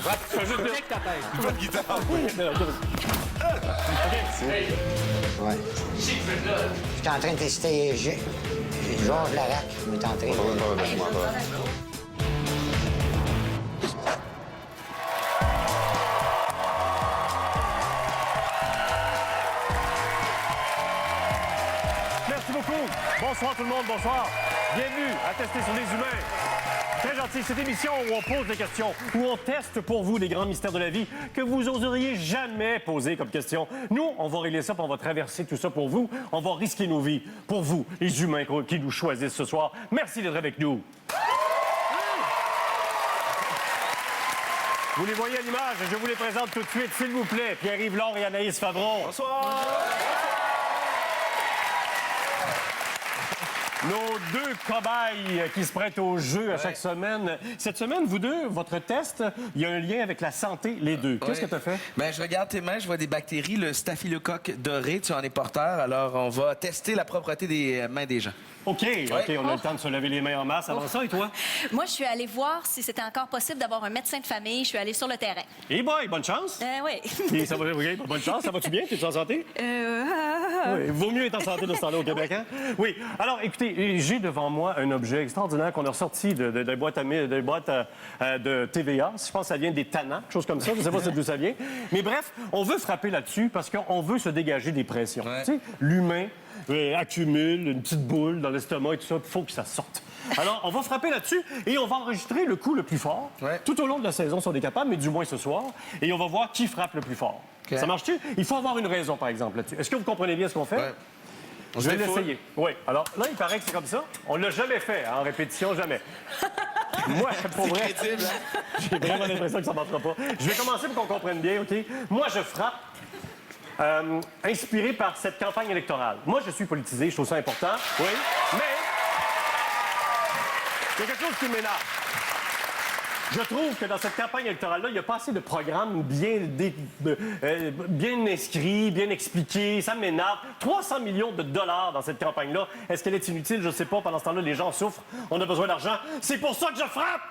Fais juste avec ta tête. Pas de guitare. Ouais. Je suis en train de tester Georges Larac, je m'est entré. Merci beaucoup. Bonsoir tout le monde, bonsoir. Bienvenue à Tester sur les humains. Très gentil, cette émission où on pose des questions, où on teste pour vous les grands mystères de la vie que vous oseriez jamais poser comme question. Nous, on va régler ça, puis on va traverser tout ça pour vous. On va risquer nos vies pour vous, les humains qui nous choisissent ce soir. Merci d'être avec nous. Vous les voyez à l'image, je vous les présente tout de suite, s'il vous plaît. Pierre-Yves Laure et Anaïs Favron. Bonsoir. Nos deux cobayes qui se prêtent au jeu à chaque semaine. Cette semaine, vous deux, votre test, il y a un lien avec la santé, les deux. Qu'est-ce que tu as fait? Ben, je regarde tes mains, je vois des bactéries, le staphylocoque doré, tu en es porteur. Alors, on va tester la propreté des mains des gens. OK, on a le temps de se laver les mains en masse. Avant ça, et toi? Moi, je suis allée voir si c'était encore possible d'avoir un médecin de famille. Je suis allée sur le terrain. Hey boy, bonne chance. Oui. Et ça va, okay, bonne chance, ça va-tu bien? T'es-tu en santé? Oui, vaut mieux être en santé de ce temps-là au Québec, hein? Oui. Alors, écoutez, j'ai devant moi un objet extraordinaire qu'on a ressorti de boîte de TVA. Je pense que ça vient des tannants, chose comme ça. Je ne sais pas d'où ça vient. Mais bref, on veut frapper là-dessus parce qu'on veut se dégager des pressions. Ouais. Tu sais, l'humain accumule une petite boule dans l'estomac et tout ça. Il faut que ça sorte. Alors, on va frapper là-dessus et on va enregistrer le coup le plus fort. Ouais. Tout au long de la saison, si on est capable, mais du moins ce soir. Et on va voir qui frappe le plus fort. OK. Ça marche-tu? Il faut avoir une raison, par exemple, là-dessus. Est-ce que vous comprenez bien ce qu'on fait? Ouais. Je vais l'essayer. Oui. Alors, là, il paraît que c'est comme ça. On ne l'a jamais fait, hein, en répétition, jamais. Moi, pour vrai, Crédible, hein? j'ai vraiment l'impression que ça ne marchera pas. Je vais commencer pour qu'on comprenne bien, OK? Moi, je frappe inspiré par cette campagne électorale. Moi, je suis politisé, je trouve ça important. Oui. Mais il y a quelque chose qui m'énerve. Je trouve que dans cette campagne électorale-là, il n'y a pas assez de programmes bien inscrits, bien expliqués. Ça m'énerve. 300 millions de dollars dans cette campagne-là. Est-ce qu'elle est inutile? Je ne sais pas. Pendant ce temps-là, les gens souffrent. On a besoin d'argent. C'est pour ça que je frappe!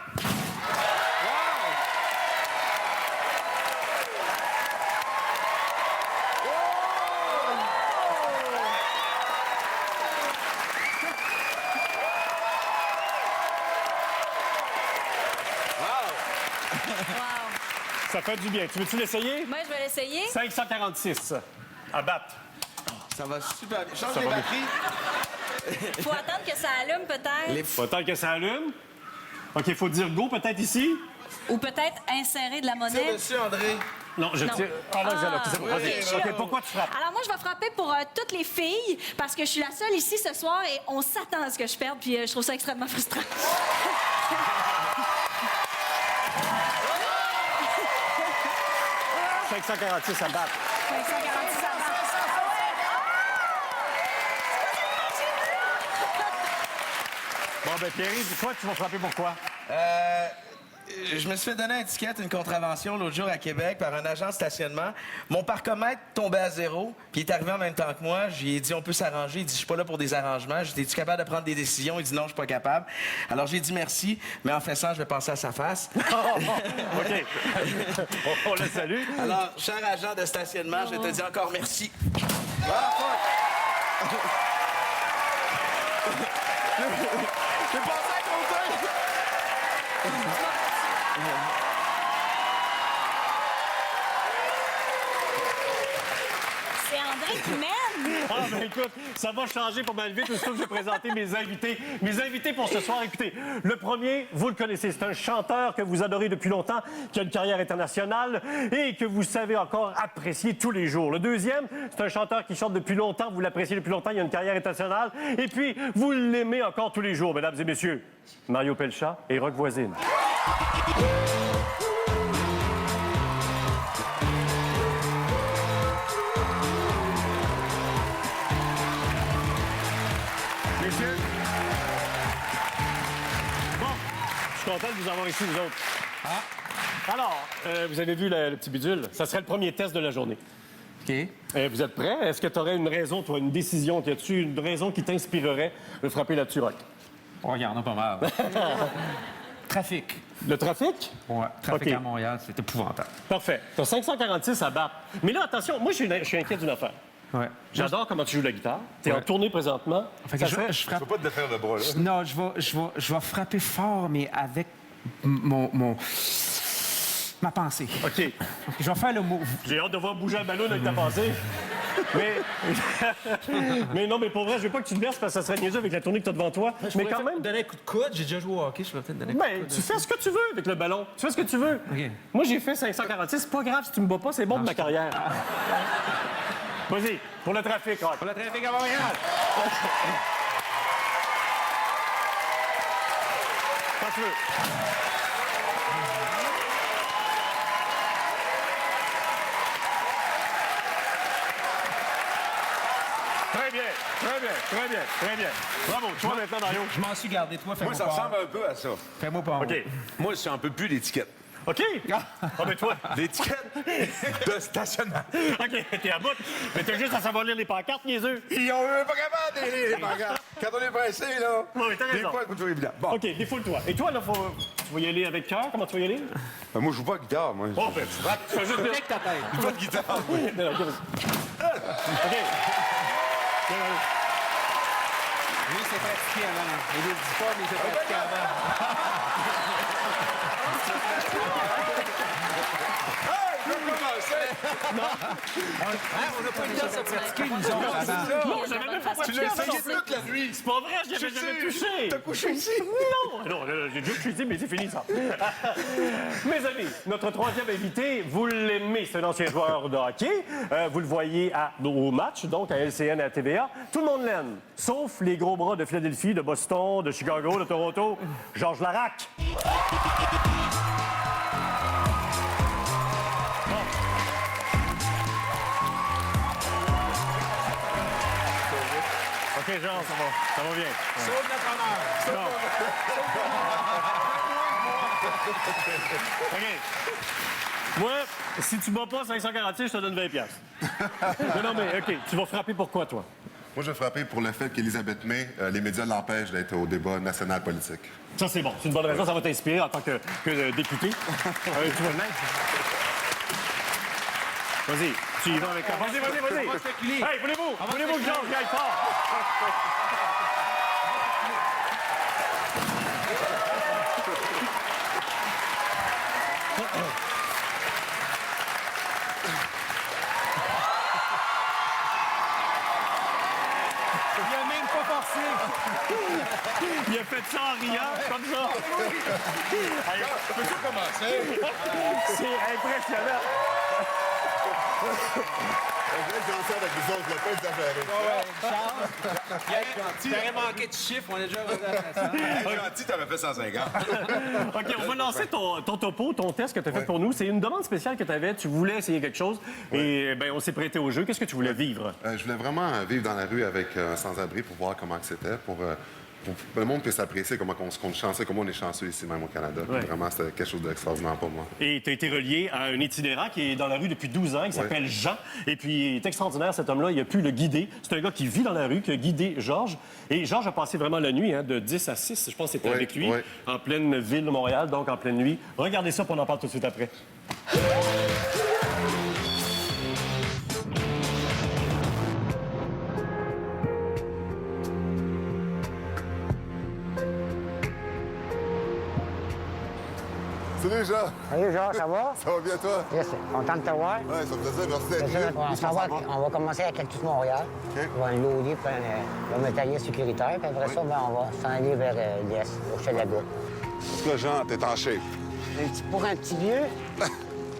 Ça fait du bien. Tu veux-tu l'essayer? Moi, je vais l'essayer. 546 à battre. Ça va super bien. Change Ça les va batteries. Faut attendre que ça allume, peut-être. Faut attendre que ça allume. OK, il faut dire go peut-être ici. Ou peut-être insérer de la Tire monnaie. dessus, André. Non, je Non. tire. Ah, là, c'est bon. oui, Vas-y. OK, pourquoi tu frappes? Alors, moi, je vais frapper pour toutes les filles parce que je suis la seule ici ce soir et on s'attend à ce que je perde, puis je trouve ça extrêmement frustrant. 546 à battre. 546 à battre. Bon, ben, Pierre, toi, tu vas frapper pourquoi? Je me suis fait donner un ticket, une contravention l'autre jour à Québec par un agent de stationnement. Mon parcomètre tombait à zéro, puis il est arrivé en même temps que moi. J'ai dit on peut s'arranger. Il dit je suis pas là pour des arrangements. J'ai dit es-tu capable de prendre des décisions? Il dit non, je suis pas capable. Alors j'ai dit merci, mais en faisant, je vais passer à sa face. OK. on le salue. Alors, cher agent de stationnement, je te dis encore merci. J'ai passé à côté. C'est André qui mène. Ah, ben écoute, ça va changer pas mal vite. Aussitôt que je vais présenter mes invités. Mes invités pour ce soir, écoutez, le premier, vous le connaissez, c'est un chanteur que vous adorez depuis longtemps, qui a une carrière internationale et que vous savez encore apprécier tous les jours. Le deuxième, c'est un chanteur qui chante depuis longtemps, vous l'appréciez depuis longtemps, il a une carrière internationale et puis vous l'aimez encore tous les jours, mesdames et messieurs. Mario Pelchat et Roch Voisine. Messieurs. Bon, je suis content de vous avoir ici, vous autres. Alors, vous avez vu le petit bidule? Ça serait le premier test de la journée. OK. Vous êtes prêts? Est-ce que tu aurais une raison, toi, une décision? Y a-tu une raison qui t'inspirerait de frapper là-dessus, Roch? Oh, il y en a pas mal. Trafic. Le trafic? Ouais, trafic OK. à Montréal, c'est épouvantable. Parfait. T'as 546 à battre. Mais là, attention, moi, je suis inquiet d'une affaire. Ouais. J'adore comment tu joues la guitare. T'es en Ouais. tournée présentement. Fait que Ça fait- je frappe. Faut pas te défaire le bras, là. Non, je vais frapper fort, mais avec ma pensée. OK. Je vais faire le move. J'ai hâte de voir bouger le ballon avec ta pensée. Mais non, mais pour vrai, je veux pas que tu te blesses parce que ça serait niaiseux avec la tournée que tu as devant toi. Mais quand même, Donner un coup de coude, j'ai déjà joué au hockey, je vais peut-être donner un coup de ben, coude. tu fais ce que tu veux avec le ballon. Tu fais ce que tu veux. OK. Moi, j'ai fait 546. C'est pas grave si tu me bats pas, c'est bon pour ma carrière. Vas-y, pour le trafic, Rock. Pour le trafic à Montréal. Quand tu veux. Très bien, très bien, très bien, très bien. Bravo, toi maintenant, Mario. Je m'en suis gardé, toi, fais-moi Moi, ça pas. ressemble un peu à ça. Fais-moi pas. OK. Moi, je suis un peu plus l'étiquette. OK. Ah, ben toi. L'étiquette de stationnement. OK, t'es à bout. Mais t'as juste à savoir lire les pancartes, niaiseux. Ils ont même pas capable de lire les pancartes. Quand on est pressé, là, Oui, t'as des raison. fois, c'est toujours évident. Bon, OK, défoule-toi. Et toi, là, tu vas y aller avec cœur? Comment tu vas y aller? moi, je joue pas à guitare, moi. Bon, ben, tu frappes. Tu fais juste dire... Avec ta tête. Je joue pas de guitare. Non, non, OK, vas-y. OK. Lui, c'est pratiqué avant. Il ne le dit pas, mais c'est pratiqué avant. Je vais commencer. On n'a pas eu le temps de se pratiquer, nous autres, avant. Non, j'avais même pas Tu pratiqué l'as avant. essayé toute la nuit. C'est pas vrai, j'y avais jamais touché. T'as couché ici. Non, j'ai déjà touché, mais c'est fini, ça. Mes amis, notre troisième invité, vous l'aimez, c'est un ancien joueur de hockey. Vous le voyez au match, donc à LCN et à TVA. Tout le monde l'aime, sauf les gros bras de Philadelphie, de Boston, de Chicago, de Toronto. Georges Laraque. OK, Georges, ça va bien. Sauve notre honneur. OK. Moi, si tu bats pas 546, je te donne 20 piastres. Non, mais OK. Tu vas frapper pourquoi, toi? Moi, je vais frapper pour le fait qu'Élisabeth May, les médias l'empêchent d'être au débat national politique. Ça, c'est bon. C'est une bonne raison. Ça va t'inspirer en tant que député. Tu vas le mettre. Vas-y, tu y vas avec toi. Vas-y. On va spéculer. Hey, voulez-vous que Georges y aille fort? Il a même pas forcé. Il a fait ça en riant, comme ça. Hey, Peux-tu commencer? c'est impressionnant. Je vais danser avec vous autres, pas exagéré. Il aurait manqué de chiffres, on a déjà ça. Gentil, t'avais fait 150. OK, on va lancer ton topo, ton test que tu as fait pour nous. C'est une demande spéciale que tu avais. Tu voulais essayer quelque chose et ben, on s'est prêté au jeu. Qu'est-ce que tu voulais vivre? Je voulais vraiment vivre dans la rue avec un sans-abri pour voir comment que c'était, pour que le monde puisse apprécier comment on se compte chanceux, comment on est chanceux ici même au Canada. Ouais. Vraiment, c'était quelque chose d'extraordinaire pour moi. Et tu as été relié à un itinérant qui est dans la rue depuis 12 ans. Il s'appelle Jean. Et puis, il est extraordinaire, cet homme-là. Il a pu le guider. C'est un gars qui vit dans la rue, qui a guidé Georges. Et Georges a passé vraiment la nuit, de 10 à 6. Je pense que c'était Oui, avec lui, oui. en pleine ville de Montréal, donc en pleine nuit. Regardez ça, puis on en parle tout de suite après. Salut, Jean! Salut, Georges, ça va? Ça va bien, toi? Yes, content de te voir. Ouais, ça me plaisir, merci d'être C'est ça, venu. on va commencer avec Cactus Montréal. OK. On va loader pour le matériel sécuritaire. Puis après ça, ben, on va s'en aller vers l'est, au Chalaga. En tout cas, Jean, t'es en shape. Pour un petit vieux,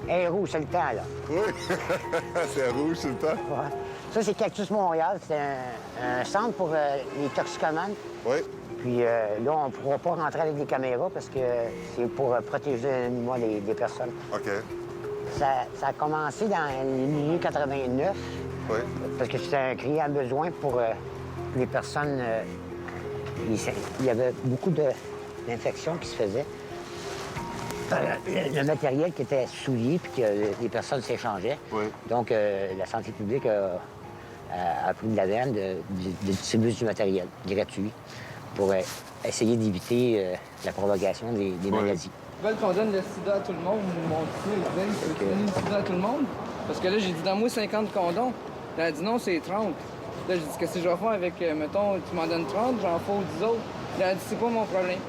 elle est rouge, c'est le temps, là. Oui, c'est rouge, c'est le temps. Ouais. Ça, c'est Cactus Montréal. C'est un centre pour les toxicomanes. Oui. Puis là, on ne pourra pas rentrer avec des caméras parce que c'est pour protéger moi, des personnes. OK. Ça a commencé dans les milieux 89 Oui. parce que c'était un criant besoin pour les personnes. Il y avait beaucoup d'infections qui se faisaient. Le matériel qui était souillé puis que les personnes s'échangeaient. Oui. Donc, la santé publique a pris de la veine de distribuer du matériel gratuit pour essayer d'éviter la propagation des maladies. Ils veulent qu'on donne le sida à tout le monde. Mon petit, ils disent, peux-tu donner le sida à tout le monde? Parce que là, j'ai dit, dans moi 50 condoms. Elle a dit non, c'est 30. Là, j'ai dit, qu'est-ce que je vais faire avec, mettons, tu m'en donnes 30, j'en fous 10 autres. Elle a dit, c'est pas mon problème.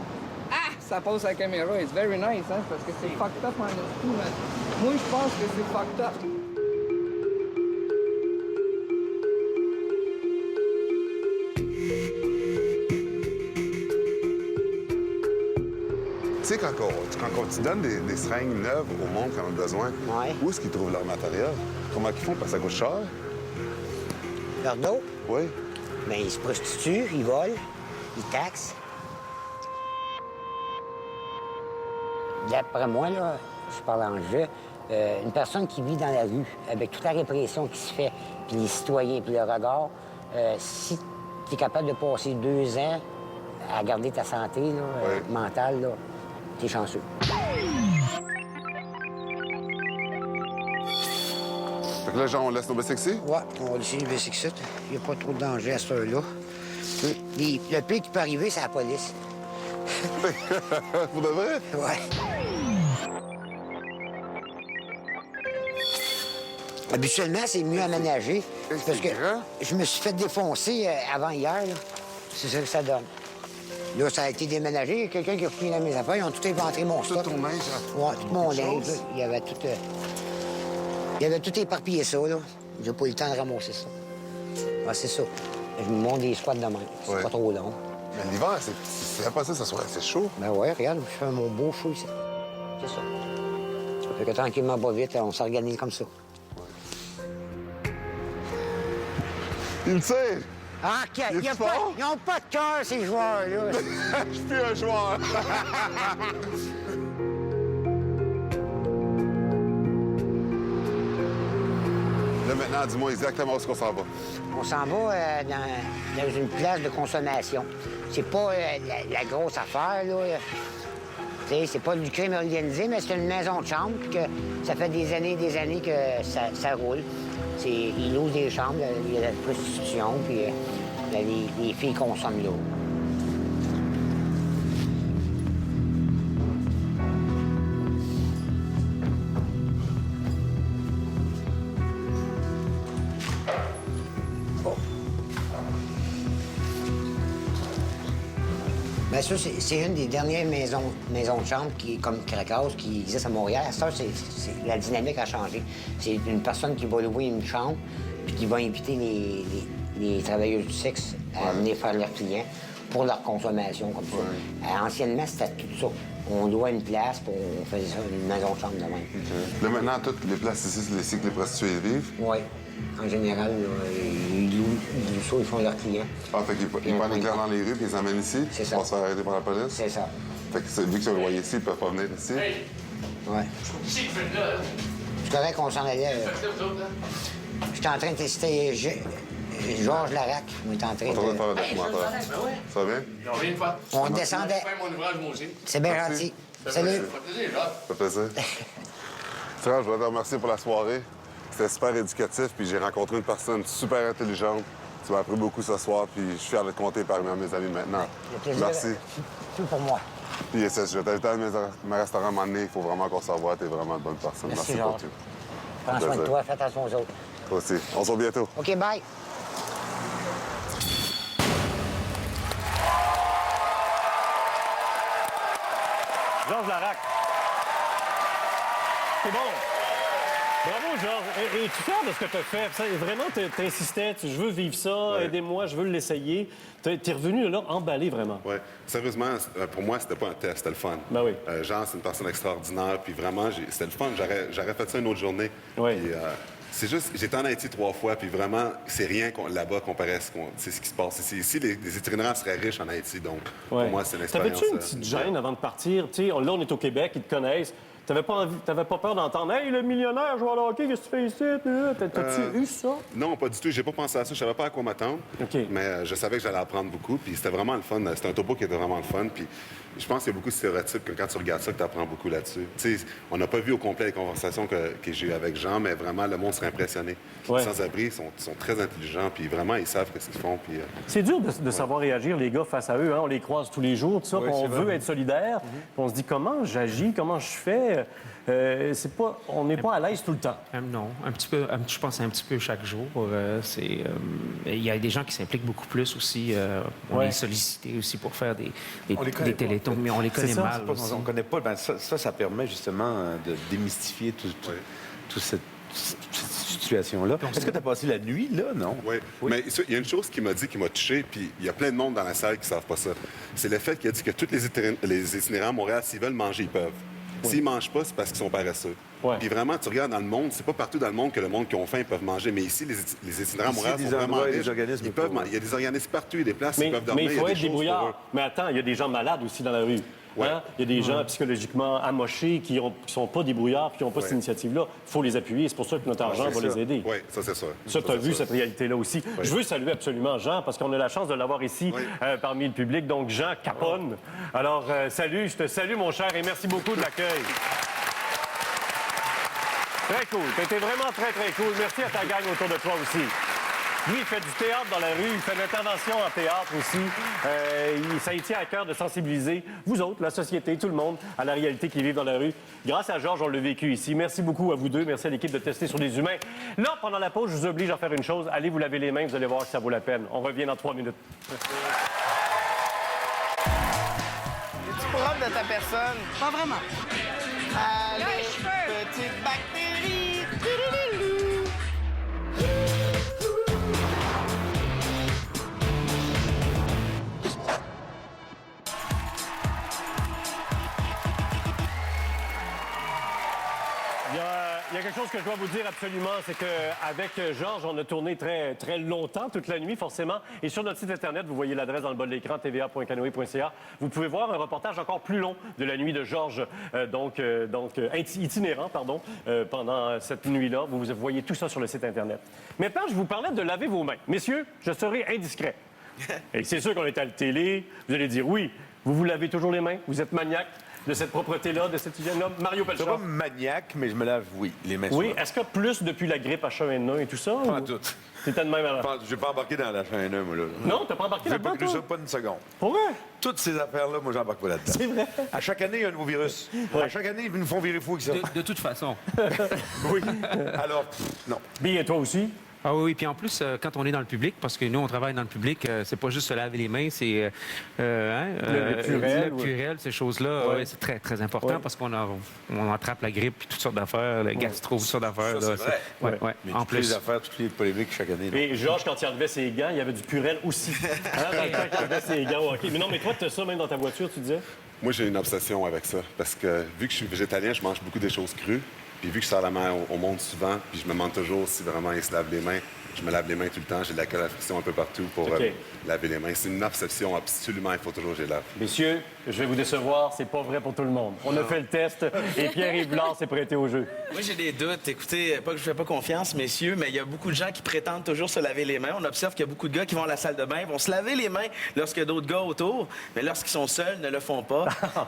Ah! Ça passe à la caméra. It's very nice, hein? Parce que c'est fucked up en esti, mais moi, je pense que c'est fucked up. Tu sais, quand tu donnes des seringues neuves au monde qui en ont besoin, Ouais. où est-ce qu'ils trouvent leur matériel? Comment ils font? Parce que ça coûte cher? Leur dos, Oui. bien, ils se prostituent, ils volent, ils taxent. D'après moi, là, je parle en jeu, une personne qui vit dans la rue, avec toute la répression qui se fait, puis les citoyens, puis le regard, si tu es capable de passer 2 ans à garder ta santé là, Ouais. mentale, là, t'es chanceux. Fait que là, genre, on laisse nos sexy? Ouais, on va laisser les bicyclettes. Il n'y a pas trop de danger à cette heure-là. Le pire qui peut arriver, c'est la police. Pour de vrai? Ouais. Habituellement, c'est mieux aménagé. C'est Parce que grand? je me suis fait défoncer avant hier. Là. C'est ça que ça donne. Là, ça a été déménagé. Il y a quelqu'un qui a fouillé dans mes affaires. Ils ont tout éventré mon stock. ton linge, hein? Ouais, tout mon Quelque linge. chose? Là. Il y avait tout éparpillé ça, là. J'ai pas eu le temps de ramasser ça. Ah, c'est ça. Je me monte des squats de même. C'est Ouais. pas trop long. Mais l'hiver, c'est impossible que ça soit assez chaud. Ben ouais, regarde, je fais mon beau show ici. C'est ça. Fait que tranquillement, pas vite, on s'organise comme ça. Il me tire! Ah, Il est fort? ils ont pas de cœur, ces joueurs-là. Je suis plus un joueur. Là, maintenant, dis-moi exactement où est-ce qu'on s'en va. On s'en va dans une place de consommation. C'est pas la grosse affaire, là. Tu sais, c'est pas du crime organisé, mais c'est une maison de chambre, puis que ça fait des années et des années que ça roule. Ils louent des chambres, il y a de la prostitution, puis les filles consomment l'eau. Bien, ça, c'est une des dernières maisons de chambre qui est comme Cracas, qui existe à Montréal. Ça, la dynamique a changé. C'est une personne qui va louer une chambre puis qui va inviter les travailleurs du sexe à venir faire leurs clients pour leur consommation, comme ça. Anciennement, c'était tout ça. On louait une place, puis on faisait ça, une maison de chambre de même. Là, maintenant, toutes les places ici, c'est les cycles des prostituées vivent. Oui. En général, là, ils louent ça, ils font leurs clients. Ah, fait qu'ils prennent les clients dans les rues puis ils les emmènent ici. C'est ça. Pour se faire arrêter par la police. C'est ça. Fait que vu qu'ils sont loyers ici, ils peuvent pas venir ici. Ouais. C'est correct qu'on s'en allait. J'étais en train de tester Georges Larac. On est en train On est en train de de... faire un documentaire. Ça va bien? On descendait. C'est bien gentil. Salut. Ça fait plaisir. Frère, je voudrais te remercier pour la soirée. C'était super éducatif, puis j'ai rencontré une personne super intelligente. Tu m'as appris beaucoup ce soir, puis je suis fier de te compter parmi mes amis maintenant. Le plaisir. Merci. Tout pour moi. Puis je vais t'inviter à mes restaurants à un moment donné. Il faut vraiment qu'on se revoie. T'es vraiment une bonne personne. Merci, pour Georges. tout. Prends soin de toi, fais attention aux autres. Toi aussi. On se voit bientôt. OK, bye. Georges Larac. C'est bon. Bravo, Georges. Et tu es fier de ce que tu as fait? Ça, vraiment, tu insistais, je veux vivre ça, Ouais. aidez-moi, je veux l'essayer. Tu es revenu là emballé, vraiment. Oui. Sérieusement, pour moi, c'était pas un test, c'était le fun. Ben oui. Jean, c'est une personne extraordinaire, puis vraiment, c'était le fun. J'aurais fait ça une autre journée. Oui. Puis, c'est juste, j'étais en Haïti 3 fois, puis vraiment, c'est rien là-bas comparé à ce qui se passe ici. Ici, les itinérants seraient riches en Haïti, donc Ouais. pour moi, c'est une expérience. T'avais-tu une petite gêne avant de partir? Tu sais, là, on est au Québec, ils te connaissent. T'avais pas peur d'entendre « Hey, le millionnaire, joueur de hockey, qu'est-ce que tu fais ici? » T'as-tu eu ça? Non, pas du tout. J'ai pas pensé à ça. Je savais pas à quoi m'attendre. OK. Mais je savais que j'allais apprendre beaucoup. Puis c'était vraiment le fun. C'était un topo qui était vraiment le fun. Puis Je pense qu'il y a beaucoup de stéréotypes que quand tu regardes ça, que tu apprends beaucoup là-dessus. Tu sais, on n'a pas vu au complet les conversations que j'ai eues avec Jean, mais vraiment, le monde serait impressionné. Ouais. Les sans-abri sont très intelligents, puis vraiment, ils savent ce qu'ils font. Puis, C'est dur de savoir réagir, les gars, face à eux. Hein? On les croise tous les jours, tout ça. Oui, puis on c'est veut vrai. être solidaire. Puis on se dit comment j'agis, comment je fais. On n'est pas à l'aise tout le temps. Non, un petit peu, je pense un petit peu chaque jour. Il y a des gens qui s'impliquent beaucoup plus aussi. On Ouais. est sollicité aussi pour faire des On les connaît télétons, mais on les connaît ça, mal. On aussi. ne connaît pas. Ben, ça permet justement de démystifier toute cette situation-là. Est-ce que tu as passé la nuit, là? Non? Oui. Mais il y a une chose qui m'a touché, puis il y a plein de monde dans la salle qui ne savent pas ça. C'est le fait qu'il a dit que tous les itinérants à Montréal, s'ils veulent manger, ils peuvent. S'ils ne mangent pas, c'est parce qu'ils sont paresseux. Ouais. Puis vraiment, tu regardes dans le monde, c'est pas partout dans le monde que le monde qui ont faim peuvent manger. Mais ici, les itinérants à Ici, Montréal des sont vraiment endroits et des riches. organismes Ils peuvent pour- il y a des organismes partout, il y a des places, Mais, ils peuvent dormir. il faut y a être des choses pour débrouillard. eux. Mais attends, il y a des gens malades aussi dans la rue. Ouais. Hein? Il y a des gens psychologiquement amochés qui sont pas débrouillards puis qui n'ont pas cette initiative-là. Il faut les appuyer. C'est pour ça que notre argent va les aider. Oui, ça, c'est ça. Ça, tu as vu cette réalité-là aussi. Je veux saluer absolument Jean, parce qu'on a la chance de l'avoir ici Oui. parmi le public. Donc, Jean Capone. Alors, salut, je te salue, mon cher, et merci beaucoup de l'accueil. Très cool. Tu été vraiment très, très cool. Merci à ta gang autour de toi aussi. Lui, il fait du théâtre dans la rue, il fait de l'intervention en théâtre aussi. Ça y tient à cœur de sensibiliser vous autres, la société, tout le monde, à la réalité qu'ils vivent dans la rue. Grâce à Georges, on l'a vécu ici. Merci beaucoup à vous deux. Merci à l'équipe de Tester sur des humains. Là, pendant la pause, je vous oblige à faire une chose. Allez vous laver les mains, vous allez voir que ça vaut la peine. On revient dans 3 minutes. Es-tu propre de ta personne? Pas vraiment. Allez, petite bactérie! Il y a quelque chose que je dois vous dire absolument, c'est qu'avec Georges, on a tourné très, très longtemps, toute la nuit, forcément. Et sur notre site Internet, vous voyez l'adresse dans le bas de l'écran, tva.canoe.ca. Vous pouvez voir un reportage encore plus long de la nuit de Georges, itinérant, pendant cette nuit-là. Vous voyez tout ça sur le site Internet. Maintenant, je vous parlais de laver vos mains. Messieurs, je serai indiscret. Et c'est sûr qu'on est à la télé. Vous allez dire oui. Vous vous lavez toujours les mains? Vous êtes maniaque de cette propreté-là, de cette hygiène-là? Mario Je suis Pelchat. pas maniaque, mais je me lave, oui, les mains Oui, souvent. est-ce que plus depuis la grippe H1N1 et tout ça? Pas ou- tout. T'étais de même avant? Je vais pas embarquer dans la chaîne, moi, là. Non, t'as pas embarqué J'ai là-dedans, pas cru toi? ça, pas une seconde. Pour vrai? Toutes ces affaires-là, moi, j'embarque pas là-dedans. C'est vrai. À chaque année, il y a un nouveau virus. À chaque année, ils nous font virer fou avec ça. De toute façon. Oui. Alors, non. Bi, et toi aussi? Ah oui, puis en plus, quand on est dans le public, parce que nous, on travaille dans le public, c'est pas juste se laver les mains, c'est Le Purell, le Purell, ces choses-là, Ouais. ouais, c'est très, très important Ouais. parce on attrape la grippe puis toutes sortes d'affaires, le gastro, toutes sortes d'affaires. Ça, là, c'est vrai. Ouais, ouais. Mais En toutes plus. les affaires, toutes les polémiques chaque année. là. Et Georges, quand il enlevait ses gants, il y avait du Purel aussi. Hein, dans le temps qu'il enlevait ses gants au hockey. Mais non, mais toi, tu as ça même dans ta voiture, tu disais? Moi, j'ai une obsession avec ça. Parce que vu que je suis végétalien, je mange beaucoup de choses crues. Puis vu que je sors la main au monde souvent, puis je me demande toujours si vraiment ils se lavent les mains. Je me lave les mains tout le temps. J'ai de la colle à friction un peu partout pour OK. laver les mains. C'est une obsession, absolument. Il faut toujours que je les lave. Messieurs, je vais vous décevoir, c'est pas vrai pour tout le monde. On a fait le test et Pierre-Yves Blanc s'est prêté au jeu. Moi, j'ai des doutes. Écoutez, pas que je fais pas confiance, messieurs, mais il y a beaucoup de gens qui prétendent toujours se laver les mains. On observe qu'il y a beaucoup de gars qui vont à la salle de bain, vont se laver les mains lorsqu'il y a d'autres gars autour, mais lorsqu'ils sont seuls, ne le font pas.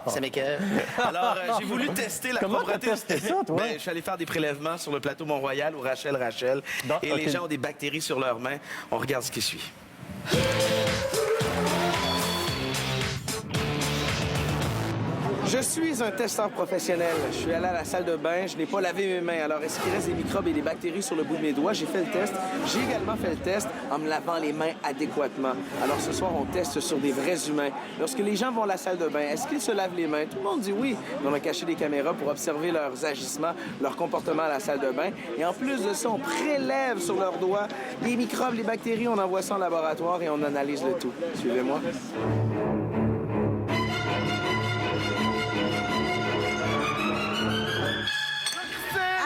Ça m'écoeure. Alors, j'ai voulu tester la Comment propreté. t'as testé ça, toi? Ben, je suis allé faire des prélèvements sur le plateau Mont-Royal où Rachel. Non, Et OK. les gens ont des bactéries sur leurs mains. On regarde ce qui suit. Je suis un testeur professionnel. Je suis allé à la salle de bain, je n'ai pas lavé mes mains. Alors, est-ce qu'il reste des microbes et des bactéries sur le bout de mes doigts? J'ai fait le test. J'ai également fait le test en me lavant les mains adéquatement. Alors, ce soir, on teste sur des vrais humains. Lorsque les gens vont à la salle de bain, est-ce qu'ils se lavent les mains? Tout le monde dit oui. Mais on a caché des caméras pour observer leurs agissements, leur comportement à la salle de bain. Et en plus de ça, on prélève sur leurs doigts les microbes, les bactéries. On envoie ça en laboratoire et on analyse le tout. Suivez-moi.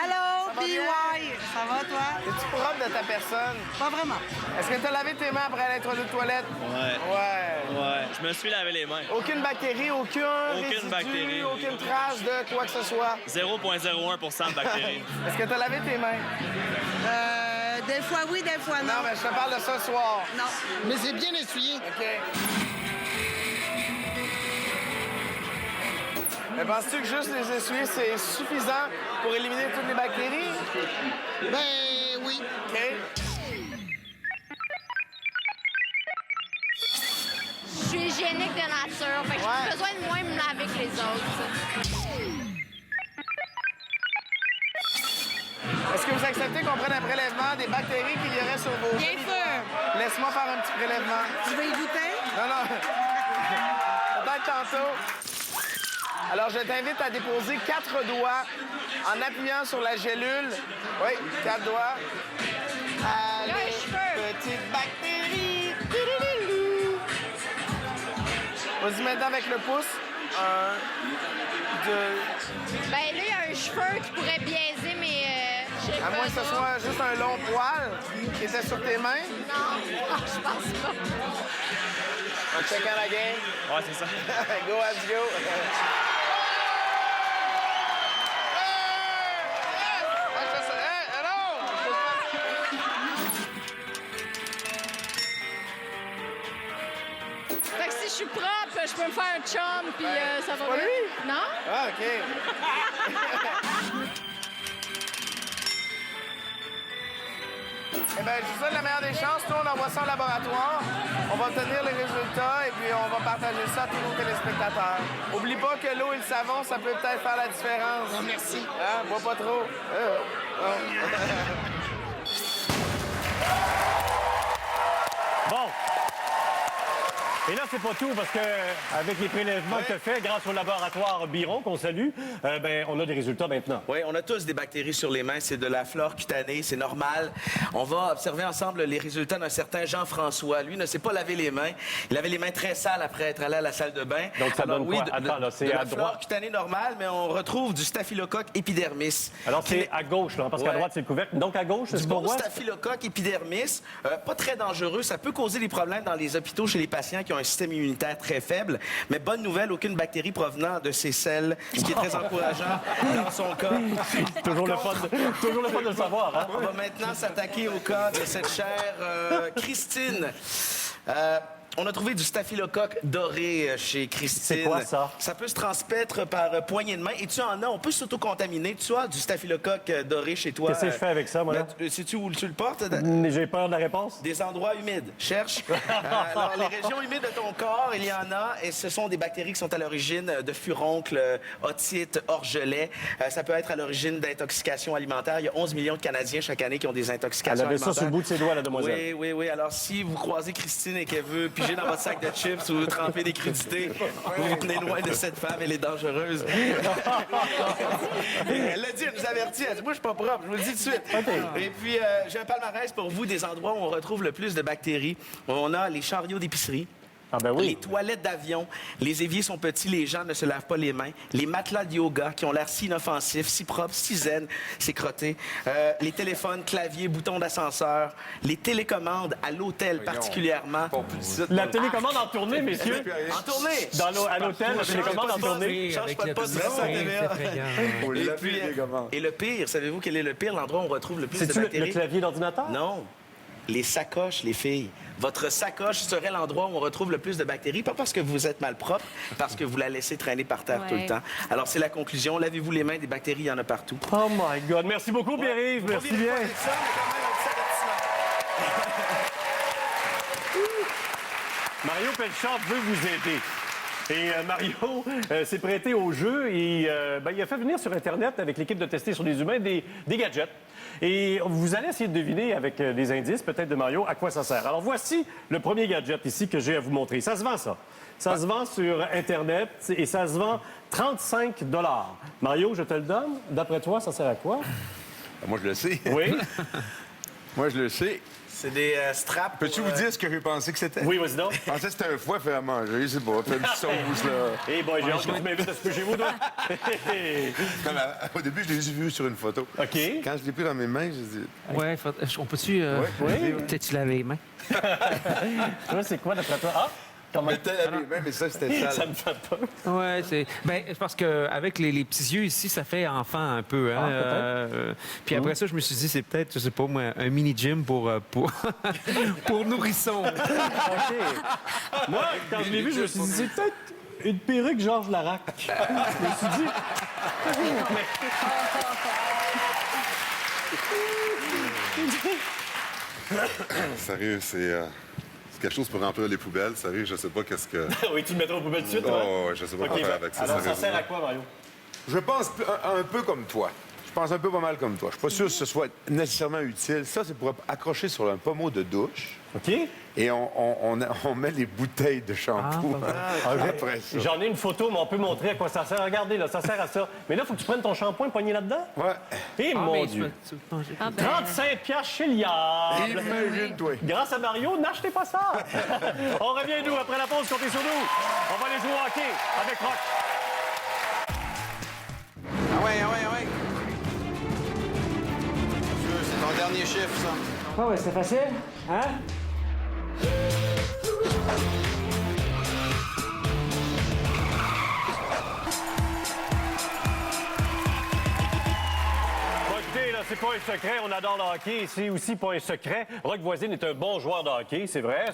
Allô, va bien? PY. Ça va, toi? Es-tu propre de ta personne? Pas vraiment. Est-ce que tu as lavé tes mains après aller aux toilettes? Ouais. Je me suis lavé les mains. Aucune bactérie, aucun résidu, bactérie. aucune trace de quoi que ce soit. 0,01% de bactéries. Est-ce que tu as lavé tes mains? Des fois oui, des fois non. Non, mais je te parle de ce soir. Non. Mais c'est bien essuyé. OK. Mais penses-tu que juste les essuyer, c'est suffisant pour éliminer toutes les bactéries? Ben oui. OK. Je suis hygiénique de nature, fait que j'ai plus besoin de moins me laver que les autres. Est-ce que vous acceptez qu'on prenne un prélèvement des bactéries qu'il y aurait sur vos... Bien sûr. Laisse-moi faire un petit prélèvement. Tu veux y goûter? Non, non. Peut-être tantôt. Alors, je t'invite à déposer 4 doigts en appuyant sur la gélule. Oui, 4 doigts. Allez, petite bactérie. Vas-y maintenant avec le pouce. 1, 2... Ben là, il y a un cheveu qui pourrait biaiser, mais je sais À moins que ce soit juste un long poil qui était sur tes mains. Non, je pense pas. On check out again. Ouais, c'est ça. Go, let's go. Fait que si je suis propre, je peux me faire un chum, puis ça va pas bien. lui? Non? Ah, OK. Eh bien, je vous souhaite la meilleure des chances. Nous, on envoie ça au laboratoire. On va obtenir les résultats et puis on va partager ça à tous nos téléspectateurs. Oublie pas que l'eau et le savon, ça peut peut-être faire la différence. Merci. Hein? Bois pas trop. Bon. Et là, c'est pas tout, parce que avec les prélèvements que tu as faits, grâce au laboratoire Biron, qu'on salue, ben, on a des résultats maintenant. Oui, on a tous des bactéries sur les mains. C'est de la flore cutanée, c'est normal. On va observer ensemble les résultats d'un certain Jean-François. Lui ne s'est pas lavé les mains. Il avait les mains très sales après être allé à la salle de bain. Donc, ça donne quoi? de Attends, là, c'est de à la droite. flore cutanée normale, mais on retrouve du staphylocoque épidermis. Alors, c'est à gauche, là, parce qu'à Ouais. droite, c'est le couvercle. Donc, à gauche, c'est ce Du qu'on bon voit? staphylocoque épidermis, pas très dangereux. Ça peut causer des problèmes dans les hôpitaux chez les patients qui ont un système immunitaire très faible. Mais bonne nouvelle, aucune bactérie provenant de ces selles, ce qui est très encourageant dans son cas. Toujours le fun de le savoir, hein? On va maintenant s'attaquer au cas de cette chère Christine. On a trouvé du staphylocoque doré chez Christine. C'est quoi, ça? Ça peut se transmettre par poignée de main. Et tu en as, on peut s'auto-contaminer. Tu as du staphylocoque doré chez toi. Qu'est-ce que je fais avec ça, moi, là? Sais-tu où tu le portes? J'ai peur de la réponse. Des endroits humides. Cherche. Alors, les régions humides de ton corps, il y en a, et ce sont des bactéries qui sont à l'origine de furoncles, otites, orgelets. Ça peut être à l'origine d'intoxications alimentaires. Il y a 11 millions de Canadiens chaque année qui ont des intoxications Elle avait ça alimentaires. sur le bout de ses doigts, la demoiselle. Oui, oui, oui. Alors, si vous croisez Christine et qu'elle veut piger dans votre sac de chips ou tremper des crudités, vous venez loin de cette femme, elle est dangereuse. Elle l'a dit, elle nous avertit. Elle dit, moi, je suis pas propre, je vous le dis tout de suite. Et puis, j'ai un palmarès pour vous des endroits où on retrouve le plus de bactéries. On a les chariots d'épicerie. Ah ben oui. Les toilettes d'avion, les éviers sont petits, les gens ne se lavent pas les mains. Les matelas de yoga qui ont l'air si inoffensifs, si propres, si zen, c'est crotté. Les téléphones, claviers, boutons d'ascenseur. Les télécommandes à l'hôtel particulièrement. La télécommande en tournée, messieurs. En tournée! À l'hôtel, la télécommande en tournée. Change pas de poste, reste à TVA. Et le pire, savez-vous quel est le pire, l'endroit où on retrouve le plus de C'est-tu bactéries? le clavier d'ordinateur? Non. Les sacoches, les filles. Votre sacoche serait l'endroit où on retrouve le plus de bactéries, pas parce que vous êtes malpropre, parce que vous la laissez traîner par terre tout le temps. Alors, c'est la conclusion. Lavez-vous les mains, des bactéries, il y en a partout. Oh my God. Merci beaucoup, Pierre-Yves. Merci bien. Mario Pelchard veut vous aider. Et Mario s'est prêté au jeu et il a fait venir sur Internet avec l'équipe de Tester sur les humains des gadgets. Et vous allez essayer de deviner avec des indices, peut-être de Mario, à quoi ça sert. Alors voici le premier gadget ici que j'ai à vous montrer. Ça se vend, ça. Ça se vend sur Internet et ça se vend 35 $. Mario, je te le donne. D'après toi, ça sert à quoi? Moi, je le sais. Oui. Moi, je le sais. C'est des straps. Peux-tu vous dire ce que j'ai pensé que c'était? Oui, vas-y donc. Je pensais que c'était un foie fait à manger, je sais pas. Fait une petite sauce, là. Eh boy, j'ai hâte que tu m'invites à ce que chez vous, toi. Comme au début, je l'ai juste vu sur une photo. OK. Quand je l'ai pris dans mes mains, j'ai dit... Ouais, on peut-tu... Oui. Peut-être tu laves les mains. Toi, c'est quoi d'après toi? Ah! Comment... Mais ça, c'était sale. Ça me fait peur. Ouais, c'est parce que avec les petits yeux ici, ça fait enfant un peu. Hein? Puis après ça, je me suis dit, c'est peut-être, je sais pas moi, un mini gym pour pour nourrissons. OK. Moi, quand je l'ai vu, je me suis dit, c'est peut-être une perruque Georges Larac. Je me suis dit... Sérieux, c'est quelque chose pour remplir les poubelles. Sérieux, je sais pas qu'est-ce que... Oui, tu le mettras aux poubelles tout de suite, Oh, ouais, je sais pas quoi faire avec ça. Alors, ça sérieusement. sert à quoi, Mario? Je pense un peu comme toi. Je pense un peu pas mal comme toi. Je suis pas sûr que ce soit nécessairement utile. Ça, c'est pour accrocher sur un pommeau de douche. OK. Et on met les bouteilles de shampooo après ça. J'en ai une photo, mais on peut montrer à quoi ça sert. Regardez, là, ça sert à ça. Mais là, il faut que tu prennes ton shampoing poigné là-dedans. Ouais. Et mon Dieu. 35 piastres chez Liard. Imagine-toi. Grâce à Mario, n'achetez pas ça. On revient, nous, après la pause, comptez sur nous. On va aller jouer au hockey avec Rock. Ah ouais. C'est ton dernier chiffre, ça. Ah ouais, c'est facile, hein? Bon, écoutez, là, c'est pas un secret. On adore le hockey. C'est aussi pas un secret. Rock Voisine est un bon joueur de hockey, c'est vrai.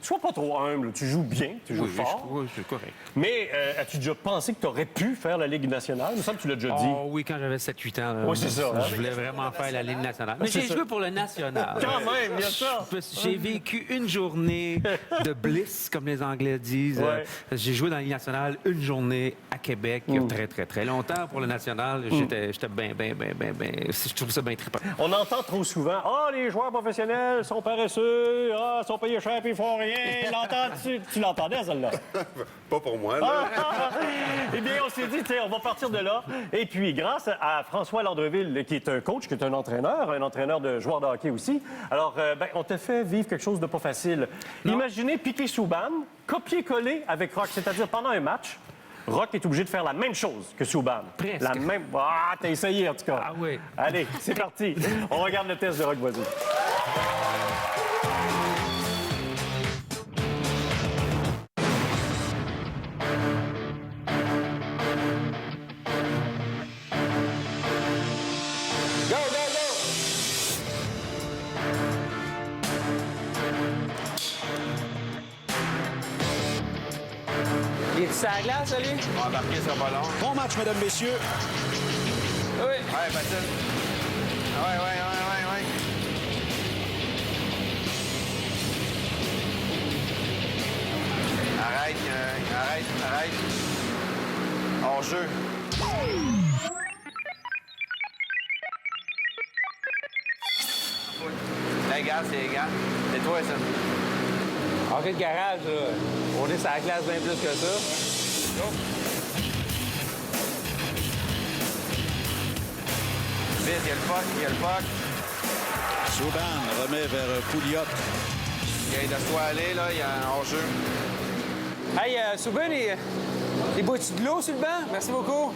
Sois pas trop humble. Tu joues bien, tu joues fort. Oui, c'est correct. Mais as-tu déjà pensé que tu aurais pu faire la Ligue nationale? Il me semble que tu l'as déjà dit. Oh oui, quand j'avais 7-8 ans. Oui, c'est ça, hein? Je voulais vraiment faire la Ligue nationale. Mais C'est j'ai ça. joué pour le national. Quand même, bien sûr. J'ai vécu une journée de bliss, comme les Anglais disent. Ouais. J'ai joué dans la Ligue nationale une journée à Québec, il y a très, très, très longtemps. Pour le national, j'étais bien. Je trouve ça bien trippant. On entend trop souvent « Ah, les joueurs professionnels sont paresseux, ah, sont payés cher puis ils font rien. » Tu l'entendais, celle-là? Pas pour moi, là. Eh bien, on s'est dit, tiens, on va partir de là. Et puis, grâce à François Landreville, qui est un coach, qui est un entraîneur de joueurs de hockey aussi, alors, on t'a fait vivre quelque chose de pas facile. Imaginez Piqué Souban, copier-coller avec Rock, c'est-à-dire pendant un match, Rock est obligé de faire la même chose que Souban. Presque. La même... Ah, t'as essayé, en tout cas. Ah oui. Allez, c'est parti. On regarde le test de Rock Voisine. Il est sur la glace, lui? On va embarquer sur le ballon. Bon match, mesdames, messieurs. Oui. Ouais, Patine. Ouais. Arrête. Hors-jeu. Les gars, c'est toi, ça. Hockey de garage, là. On est sur la glace bien plus que ça. Vite, il y a le puck. Souban remet vers Pouliot. Il de toi aller, là, il y a un hors-jeu. Hey, Souban, les boîtiers de l'eau sur le banc. Merci beaucoup.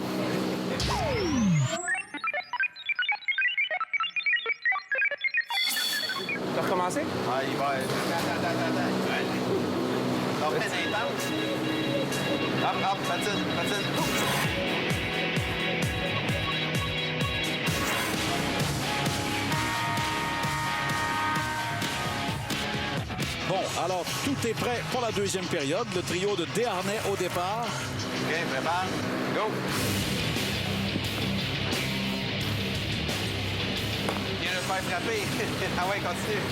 T'as recommencé? Ah, il va. Attends. On fait des intenses. Hop, patine. Bon, alors, tout est prêt pour la deuxième période. Le trio de Desharnais au départ. OK, prépare. Go. Viens de se faire frapper. Ah ouais, continue.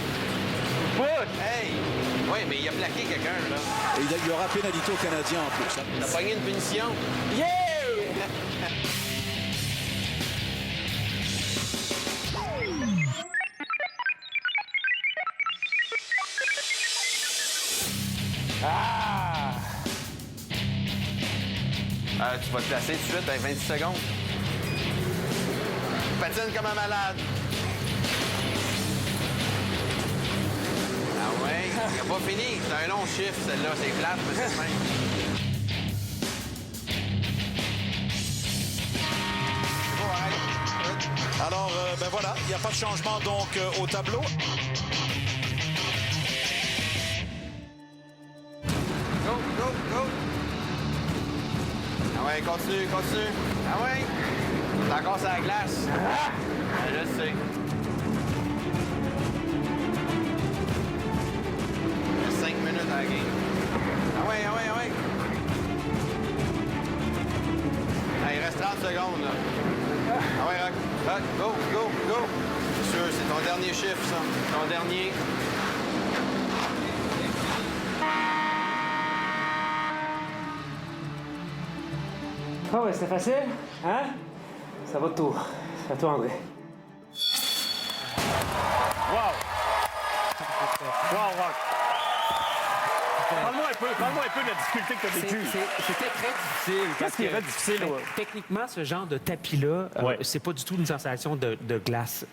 Hey! Oui, mais il a plaqué quelqu'un, là. Et il y aura pénalité au Canadien en plus. T'as pogné une punition. Yeah! Tu vas te placer tout de suite dans 26 secondes. Patine comme un malade. Ah ouais, il n'a pas fini. C'est un long chiffre, celle-là. C'est plate, mais c'est simple. C'est bon, arrête. Alors, ben voilà, il n'y a pas de changement donc au tableau. Go. Ah ouais, continue. Ah ouais. T'es encore sur la glace. Ah, je sais. Il y a 5 minutes à la game. Ah ouais. reste 30 secondes, là. Ah ouais, Rock. Rock, go, go, go. C'est sûr, c'est ton dernier chiffre, ça. Ton dernier. Ah ouais, c'était facile, hein? Ça va de tour. C'est à toi, André. Wow! Wow, Rock! Parle-moi un peu de la difficulté que tu as vécue. C'était très difficile. Qu'est-ce qui est très difficile? Ouais? Techniquement, ce genre de tapis-là, Ouais. c'est pas du tout une sensation de glace.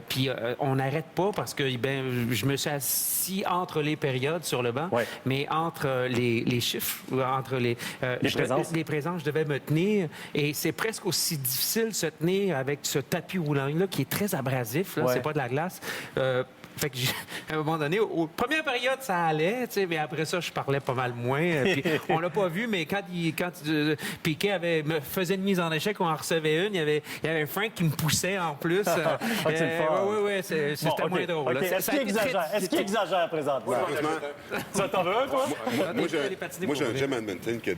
Puis on n'arrête pas parce que je me suis assis entre les périodes sur le banc, Ouais. mais entre les chiffres, ou entre les présences, je devais me tenir. Et c'est presque aussi difficile de se tenir avec ce tapis roulant-là qui est très abrasif. Là, Ouais. c'est pas de la glace. Fait que à un moment donné, aux premières périodes, ça allait, tu sais, mais après ça, je parlais pas mal moins. Puis on l'a pas vu, mais quand Piquet me faisait une mise en échec, on en recevait une, il y avait Frank qui me poussait en plus. c'est le fun. Oui, c'était Bon, moins OK, drôle. OK. là. Est-ce qu'il exagère? Est-ce qu'il exagère présentement? Ça t'en veux un, toi? Moi, j'ai un gym Edmonton qui a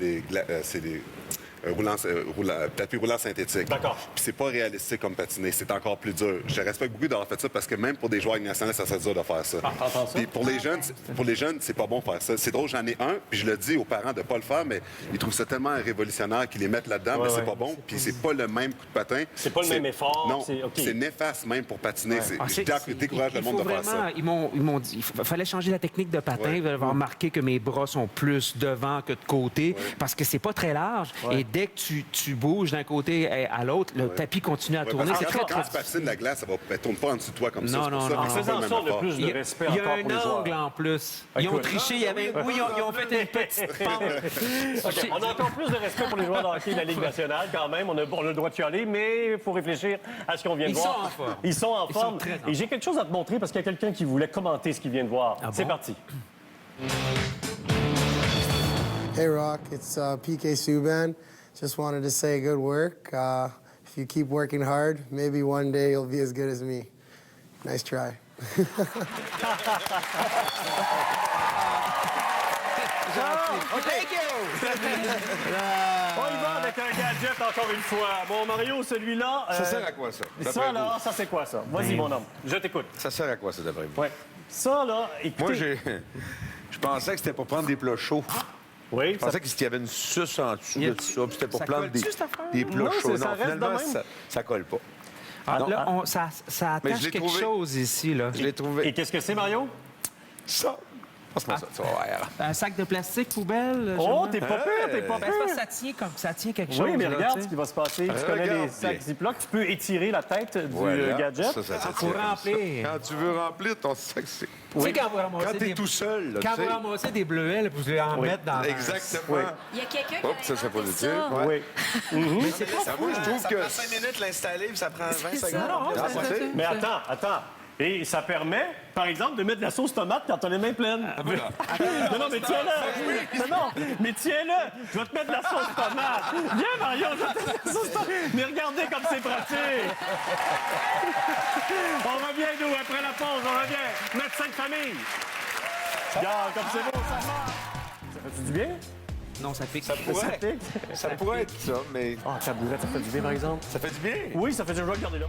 c'est des tapis roulants synthétiques. D'accord. Puis c'est pas réalistique comme patiner, c'est encore plus dur. Je respecte beaucoup d'avoir fait ça parce que même pour des joueurs nationaux, ça serait dur de faire ça. t'entends ça? Puis pour les jeunes, c'est pas bon de faire ça. C'est drôle, j'en ai un, puis je le dis aux parents de pas le faire, mais ils trouvent ça tellement révolutionnaire qu'ils les mettent là-dedans, mais c'est pas bon. Puis c'est pas le même coup de patin. C'est pas le même effort. Non, OK. c'est néfaste même pour patiner. Je décourage le Il monde faut de faire ça. vraiment- Ils m'ont dit il fallait changer la technique de patin. Ils veulent avoir remarqué que mes bras sont plus devant que de côté parce que c'est pas très large. Et dès que tu bouges d'un côté à l'autre, le tapis continue à tourner. Parce C'est que très, quand très tu patines la glace, elle tourne pas en dessous de toi comme ça. Non, C'est pour non, ça non. que c'est pas le Faisant même ça, on a effort. plus de respect Il y a encore pour les un joueurs. angle en plus. Ils ont triché. Ils ont fait une petite pente. OK, on a encore plus de respect pour les joueurs de hockey de la Ligue nationale, quand même. On a le droit de chialer, mais il faut réfléchir à ce qu'on vient de Ils voir. sont en forme. Ils sont en Ils sont forme. très en Et j'ai quelque chose à te montrer parce qu'il y a quelqu'un qui voulait commenter ce qu'il vient de voir. Ah C'est bon? parti. Hey Rock, it's PK Subban. Just wanted to say good work. If you keep working hard, maybe one day you'll be as good as me. Nice try. Thank you! On y va avec un gadget encore une fois. Bon, Mario, celui-là... Ça sert à quoi, ça? Ça, d'après là, vous? ça, c'est quoi, ça? Vas-y, mon homme. Je t'écoute. Ça sert à quoi, ça, d'après vous? Ouais. Ça, là, écoutez... Moi, je pensais que c'était pour prendre des plats chauds. Oui, Je pensais qu'il y avait une suce en dessous de tout ça, puis c'était pour Ça prendre colle-tu, cette affaire? des plats Non, chauds. ça reste Finalement, de même. ça colle pas. Ah, là, ça Mais je attache l'ai quelque trouvé. chose ici. Là. Je l'ai trouvé. Et qu'est-ce que c'est, Mario? Ça. Passe-moi ça, tu vas voir. Un sac de plastique poubelle. Oh, Jean-Marc? t'es pas pire, t'es pas Ben, c'est parce pire. que ça tient quelque chose. Oui, mais là, regarde tu ce sais. qui va se passer. Tu connais Regarde les sacs bien. Ziploc. Tu peux étirer la tête du Voilà. gadget. Ça Pour tient comme remplir. ça. Quand tu veux remplir ton sac, c'est... Tu sais, quand vous Quand ramassez t'es des... tout seul, là, Quand tu vous sais. ramassez des bleuets, là, vous voulez en mettre dans... Exactement. Il y a quelqu'un qui Oups, ça, a c'est inventé positif. ça. Ouais. Oui. Moi, je trouve Ça que... prend 5 minutes l'installer, puis ça prend 20 ça. secondes. Non, Ah, c'est c'est- ça. Mais attends. Et ça permet, par exemple, de mettre de la sauce tomate quand t'as les mains pleines. Non, mais tiens-le. Non, mais tiens-le. Je vais te mettre de la sauce tomate. Viens, Mario, je vais te mettre de la sauce tomate. Mais regardez comme c'est pratique. On revient, nous, après la pause, on revient. Médecin de famille. Regarde, comme c'est beau, ça marche. Ça fait du bien? Non, ça pique. Ça pique? Ça pourrait être ça, mais... Ah, tabouret, ça fait du bien, par exemple. Ça fait du bien. Oui, ça fait du bien. Regardez là.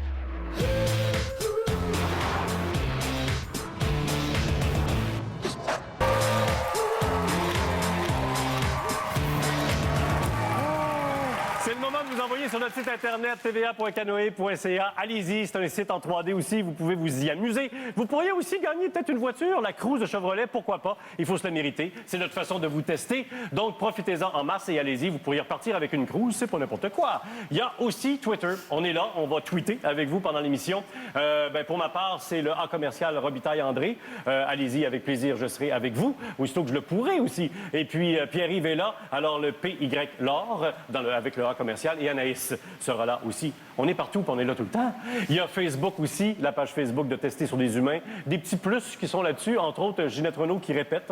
C'est le moment de vous envoyer sur notre site internet tva.canoe.ca. Allez-y, c'est un site en 3D aussi, vous pouvez vous y amuser. Vous pourriez aussi gagner peut-être une voiture, la Cruze de Chevrolet, pourquoi pas? Il faut se la mériter. C'est notre façon de vous tester. Donc, profitez-en en masse et allez-y. Vous pourriez repartir avec une Cruze, c'est pas n'importe quoi. Il y a aussi Twitter. On est là, on va tweeter avec vous pendant l'émission. Pour ma part, c'est le A commercial Robitaille André. Allez-y, avec plaisir, je serai avec vous. Aussitôt que je le pourrai aussi. Et puis, Pierre-Yves est là, alors le PY L'Or, avec le A commercial, et Anaïs sera là aussi. On est partout, puis on est là tout le temps. Il y a Facebook aussi, la page Facebook de Tester sur des humains. Des petits plus qui sont là-dessus, entre autres Ginette Renault qui répète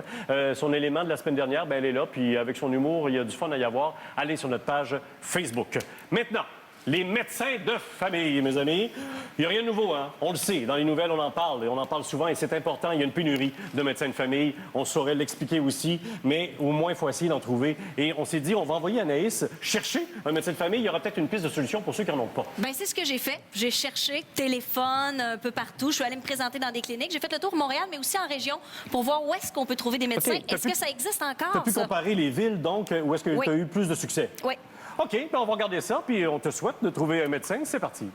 son élément de la semaine dernière. Ben, elle est là, puis avec son humour, il y a du fun à y avoir. Allez sur notre page Facebook. Maintenant, Les médecins de famille, mes amis. Il n'y a rien de nouveau, hein? On le sait. Dans les nouvelles, on en parle. Et on en parle souvent. Et c'est important. Il y a une pénurie de médecins de famille. On saurait l'expliquer aussi. Mais au moins, il faut essayer d'en trouver. Et on s'est dit, on va envoyer Anaïs chercher un médecin de famille. Il y aura peut-être une piste de solution pour ceux qui n'en ont pas. Bien, c'est ce que j'ai fait. J'ai cherché téléphone un peu partout. Je suis allée me présenter dans des cliniques. J'ai fait le tour Montréal, mais aussi en région, pour voir où est-ce qu'on peut trouver des médecins. OK, Est-ce que ça existe encore, Tu as pu ça? comparer les villes, donc, où est-ce que Oui. tu as eu plus de succès? Oui. OK, ben on va regarder ça, puis on te souhaite de trouver un médecin. C'est parti.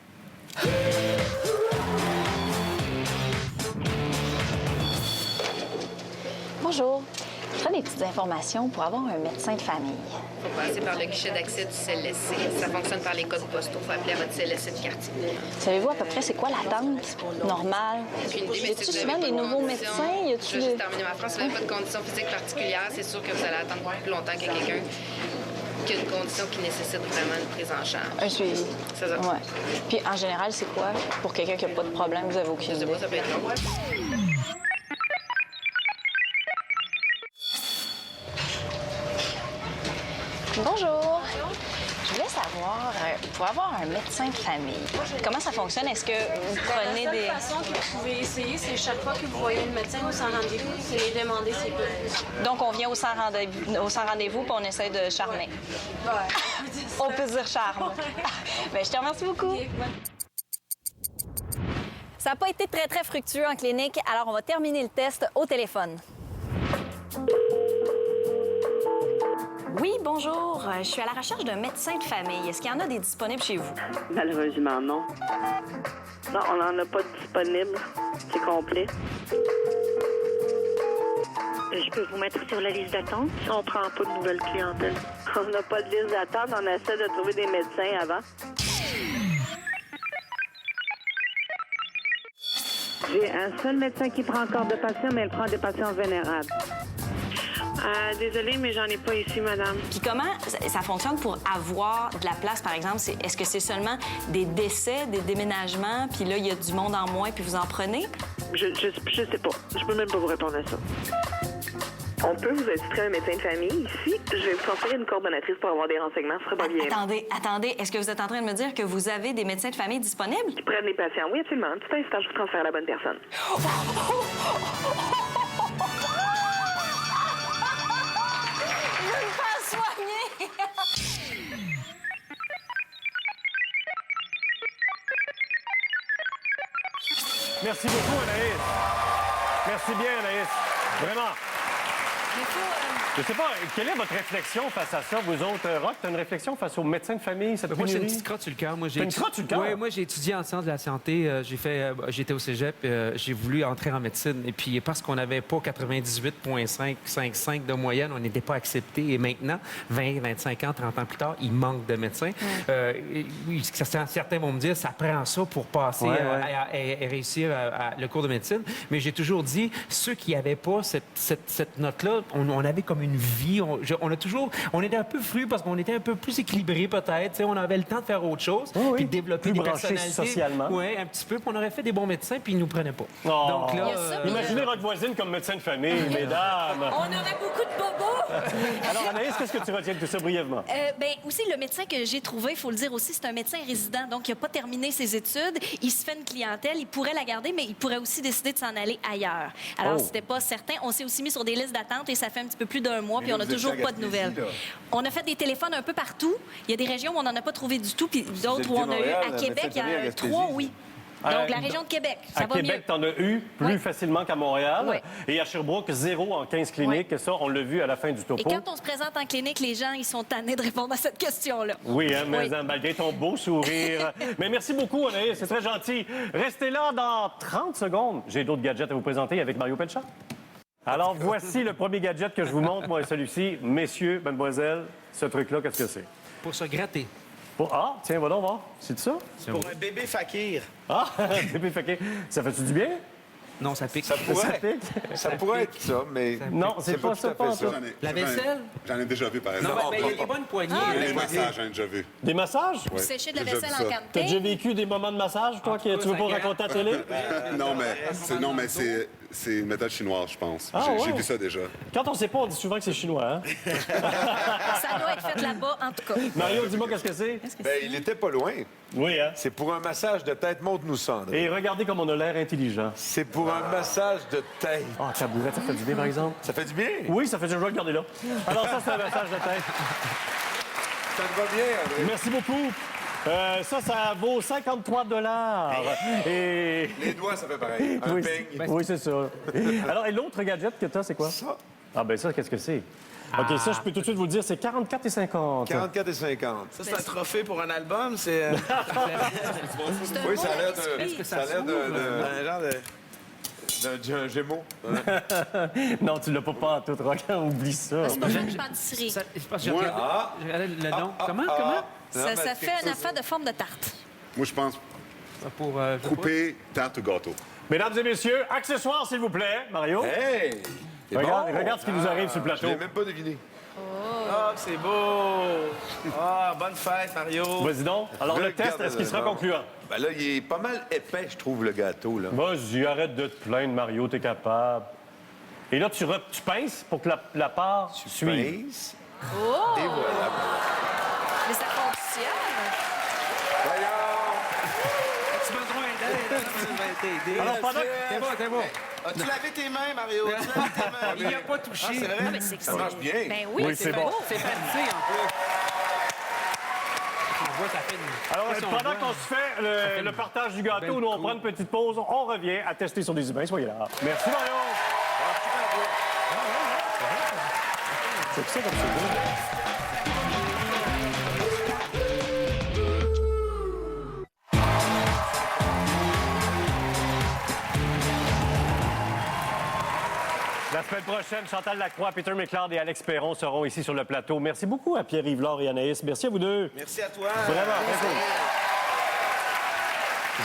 Bonjour. Je ferais des petites informations pour avoir un médecin de famille. Il faut passer par le guichet d'accès du CLSC. Ça fonctionne par les codes postaux. Il faut appeler à votre CLSC de quartier. Savez-vous à peu près c'est quoi l'attente normale? Aucune idée, mais Y a-tu si vous souvent avez des pas de nouveaux conditions, médecins? Y je a-tu vais juste terminer ma phrase. Si vous n'avez pas de conditions physiques particulières, c'est sûr que vous allez attendre beaucoup plus longtemps que quelqu'un qui a une condition qui nécessite vraiment une prise en charge. Un suivi. C'est ça. Ouais. Puis en général, c'est quoi? Pour quelqu'un qui n'a pas de problème, vous avez aucune Je sais idée? pas, ça peut être long. Bonjour. Je voulais savoir, pour avoir un médecin de famille, comment ça fonctionne? Est-ce que vous prenez La des... seule façon que vous pouvez essayer, c'est chaque fois que vous voyez le médecin ou sans rendez-vous, c'est demander s'il peut. Donc, on vient au sans rendez-vous puis on essaie de charmer. Ouais. On peut dire charme. Ben, je te remercie beaucoup. Ça n'a pas été très, très fructueux en clinique, alors on va terminer le test au téléphone. Oui, bonjour. Je suis à la recherche d'un médecin de famille. Est-ce qu'il y en a des disponibles chez vous? Malheureusement, non. Non, on n'en a pas de disponible. C'est complet. Je peux vous mettre sur la liste d'attente? On prend pas de nouvelles clientèles. On n'a pas de liste d'attente. On essaie de trouver des médecins avant. J'ai un seul médecin qui prend encore des patients, mais elle prend des patients vénérables. Désolée, mais j'en ai pas ici, madame. Puis comment ça fonctionne pour avoir de la place, par exemple? Est-ce que c'est seulement des décès, des déménagements, puis là, il y a du monde en moins, puis vous en prenez? Je sais pas. Je peux même pas vous répondre à ça. On peut vous attitrer un médecin de famille ici. Je vais vous transférer une coordonnatrice pour avoir des renseignements. Ce serait pas bien. Attendez. Est-ce que vous êtes en train de me dire que vous avez des médecins de famille disponibles? Qui prennent des patients. Oui, absolument. Un petit instant, je vous transfère la bonne personne. Merci beaucoup, Anaïs. Merci bien, Anaïs. Vraiment. Je sais pas, quelle est votre réflexion face à ça, vous autres? Roch, tu as une réflexion face aux médecins de famille, cette Moi, j'ai une pénurie? petite crotte sur le cœur. T'as une crotte sur le cœur? Oui, moi, j'ai étudié en sciences de la santé. J'étais au cégep. J'ai voulu entrer en médecine. Et puis, parce qu'on n'avait pas 98,555 de moyenne, on n'était pas accepté. Et maintenant, 20, 25 ans, 30 ans plus tard, il manque de médecins. Oui, certains vont me dire, ça prend ça pour passer à réussir le cours de médecine. Mais j'ai toujours dit, ceux qui n'avaient pas cette note-là, on avait comme une vie. On était un peu flou parce qu'on était un peu plus équilibré peut-être. T'sais, on avait le temps de faire autre chose, puis de développer plus des branché personnalités. socialement. Oui, un petit peu. Puis on aurait fait des bons médecins, puis ils nous prenaient pas. Oh. Donc là, imaginez votre voisine comme médecin de famille, mesdames. On aurait beaucoup de bobos. Alors, Anaïs, qu'est-ce que tu retiens de tout ça brièvement? Ben aussi, le médecin que j'ai trouvé, il faut le dire aussi, c'est un médecin résident, donc il n'a pas terminé ses études. Il se fait une clientèle, il pourrait la garder, mais il pourrait aussi décider de s'en aller ailleurs. Alors, c'était pas certain. On s'est aussi mis sur des listes d'attente et ça fait un petit peu plus d'un mois, puis on n'a toujours pas de nouvelles. On a fait des téléphones un peu partout. Il y a des régions où on n'en a pas trouvé du tout, puis d'autres où on a eu. À Québec, il y a 3, oui. Donc, la région de Québec, ça va Québec, mieux. t'en as eu plus facilement qu'à Montréal. Oui. Et à Sherbrooke, 0 en 15 cliniques. Ça, on l'a vu à la fin du topo. Et quand on se présente en clinique, les gens, ils sont tannés de répondre à cette question-là. Oui, hein, mais malgré ton beau sourire. Mais merci beaucoup, Anaïs, c'est très gentil. Restez là dans 30 secondes. J'ai d'autres gadgets à vous présenter avec Mario Pelchat. Alors, voici le premier gadget que je vous montre, moi, celui-ci. Messieurs, mademoiselles, ce truc-là, qu'est-ce que c'est? pour se gratter. Ah, tiens, va donc voir. C'est ça? Pour un bébé fakir. Ah, bébé fakir. Ça fait-tu du bien? Non, ça pique. Ça pourrait, Ça pourrait être ça, mais non, c'est pas ça. tout à fait ça. La vaisselle? J'en ai déjà vu, par exemple. Non, mais il y a des bonnes poignées. Les massages, j'en ai déjà vu. Des massages? Ouais. Sécher de la Déjà vaisselle vu en ça. camping. T'as déjà vécu des moments de massage, toi, que tu veux pas raconter à la télé? Non, mais c'est une méthode chinoise, je pense. Ah, J'ai ouais. vu ça déjà. Quand on sait pas, on dit souvent que c'est chinois, hein? Ça doit être fait là-bas, en tout cas. Mario, dis-moi qu'est-ce que c'est? Ben, il était pas loin. Oui, hein? C'est pour un massage de tête. Montre-nous ça, André. Et regardez comme on a l'air intelligent. C'est pour un massage de tête. Ah, tabouret, ça fait du bien, par exemple. Ça fait du bien? Oui, ça fait du bien. Regardez là. Alors ça, c'est un massage de tête. Ça te va bien, André? Merci beaucoup. Ça vaut 53 $. Et... Les doigts, ça fait pareil. Un Oui, peigne. oui, c'est ça. Alors, et l'autre gadget que tu as, c'est quoi? Ça. Ah, ben ça, qu'est-ce que c'est? OK, ça, je peux tout de suite vous le dire, c'est 44,50 $. 44,50 $. Ça, c'est un trophée pour un album, c'est... Oui, ça a l'air de... Est-ce que ça a l'air un genre de... d'un Gémeaux. Non, tu l'as pas en tout, Rock. Oublie ça. C'est pas une pâtisserie. J'ai regardé le nom. Comment? Ça fait une affaire de forme de tarte. Moi, je pense Pour, couper tarte ou gâteau. Mesdames et messieurs, accessoires, s'il vous plaît. Mario. Hey! C'est Regarde, bon. regarde ce qui nous arrive sur le Je plateau. l'ai même pas deviné. Ah, c'est beau! Ah, bonne fête, Mario! Vas-y donc. Alors, le Regarde test, est-ce qu'il sera devant. concluant? Ben là, il est pas mal épais, je trouve, le gâteau, là. Vas-y, arrête de te plaindre, Mario, t'es capable. Et là, tu pinces pour que la part suive. Pince. Oh! Et voilà. Mais ça fonctionne. As-tu besoin d'aide? Alors, pendant que... T'es bon. As-tu lavé tes mains, Mario? As-tu lavé tes mains? Il n'y a pas touché. Ah, c'est vrai? Ah, mais c'est que Ça marche bien. Ben oui, Oui, c'est bon. C'est pâtissé, en plus. On voit, ça fait une... Alors, Si on pendant voit, qu'on se fait le partage du gâteau, belle nous, on coupe. prend une petite pause. On revient à tester sur des humains. Soyez là. Merci, Mario. C'est ça comme c'est beau. La semaine prochaine, Chantal Lacroix, Peter McLeod et Alex Perron seront ici sur le plateau. Merci beaucoup à Pierre Yvelard et Anaïs. Merci à vous deux. Merci à toi. Vraiment, très cool.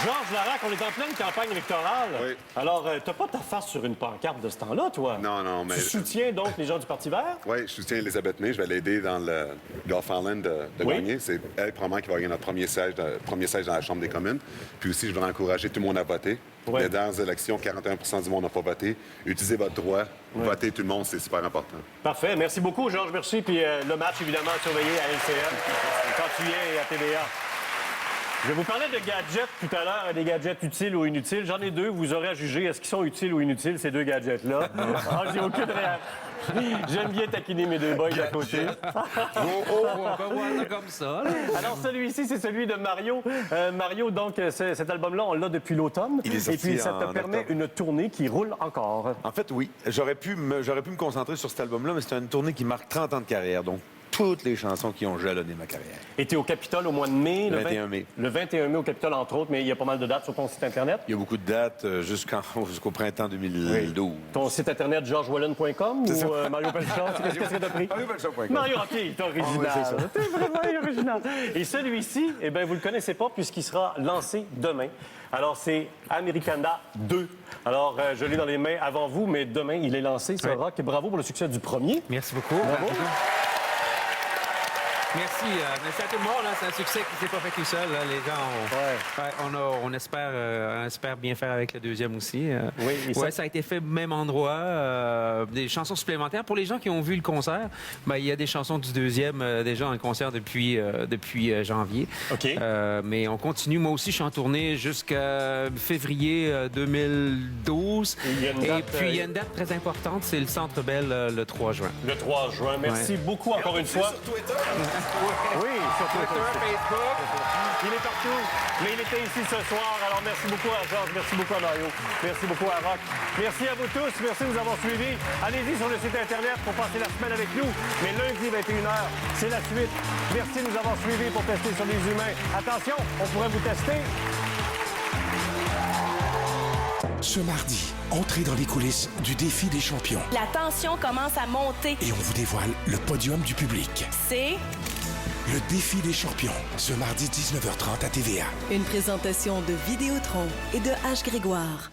Georges Larac, on est en pleine campagne électorale. Oui. Alors, t'as pas ta face sur une pancarte de ce temps-là, toi? Non, mais... Tu soutiens donc les gens du Parti vert? Oui, je soutiens Elisabeth May. Je vais l'aider dans le Gulf Island de Oui. gagner. C'est elle, probablement, qui va gagner notre premier siège dans la Chambre des communes. Puis aussi, je voudrais encourager tout le monde à voter. Ouais. Les dernières élections, 41 du monde n'a pas voté. Utilisez votre droit. Votez tout le monde, c'est super important. Parfait. Merci beaucoup, Georges. Merci. Puis le match, évidemment, à surveiller à LCN quand tu viens et à TVA. Je vais vous parler de gadgets tout à l'heure, des gadgets utiles ou inutiles. J'en ai deux. Vous aurez à juger est-ce qu'ils sont utiles ou inutiles, ces deux gadgets-là. Ah, j'ai aucune réaction. J'aime bien taquiner mes deux boys d'à côté. On va voir ça comme ça. Là. Alors, celui-ci, c'est celui de Mario. Mario, donc, cet album-là, on l'a depuis l'automne. Il est sorti Et puis, ça te en permet octobre. une tournée qui roule encore. En fait, oui. J'aurais pu me concentrer sur cet album-là, mais c'est une tournée qui marque 30 ans de carrière. Donc, toutes les chansons qui ont jalonné ma carrière. Et tu es au Capitole au mois de mai. Le 21 mai. Le 21 mai au Capitole, entre autres, mais il y a pas mal de dates sur ton site Internet. Il y a beaucoup de dates jusqu'au printemps 2012. Ton site Internet, georgewallen.com C'est ça. ou Mario Pelchon? Qu'est-ce que t'as pris? MarioPelchon.com. Mario, OK, t'es original. Ah oui, c'est ça. T'es vraiment original. Et celui-ci, eh bien, vous le connaissez pas puisqu'il sera lancé demain. Alors, c'est Americana 2. Alors, je l'ai dans les mains avant vous, mais demain, il est lancé, ce rock. Bravo pour le succès du premier. Merci beaucoup. Bravo. Merci. Merci à tout le monde. Hein. C'est un succès qui ne s'est pas fait tout seul. Là. Les gens, on espère bien faire avec le deuxième aussi. Oui, et ça a été fait au même endroit. Des chansons supplémentaires. Pour les gens qui ont vu le concert, ben, il y a des chansons du deuxième déjà dans le concert depuis janvier. OK. Mais on continue. Moi aussi, je suis en tournée jusqu'à février 2012. Et il y a une date, puis, il y a une date très importante. C'est le Centre Bell le 3 juin. Le 3 juin. Merci beaucoup encore une fois. Sur Twitter? Oui, sur Twitter, Facebook. Il est partout, mais il était ici ce soir. Alors, merci beaucoup à Georges, merci beaucoup à Mario, merci beaucoup à Rock. Merci à vous tous, merci de nous avoir suivis. Allez-y sur le site Internet pour passer la semaine avec nous. Mais lundi, 21h, c'est la suite. Merci de nous avoir suivis pour tester sur les humains. Attention, on pourrait vous tester. Ce mardi, entrez dans les coulisses du défi des champions. La tension commence à monter. Et on vous dévoile le podium du public. C'est Le défi des champions, ce mardi 19h30 à TVA. Une présentation de Vidéotron et de H. Grégoire.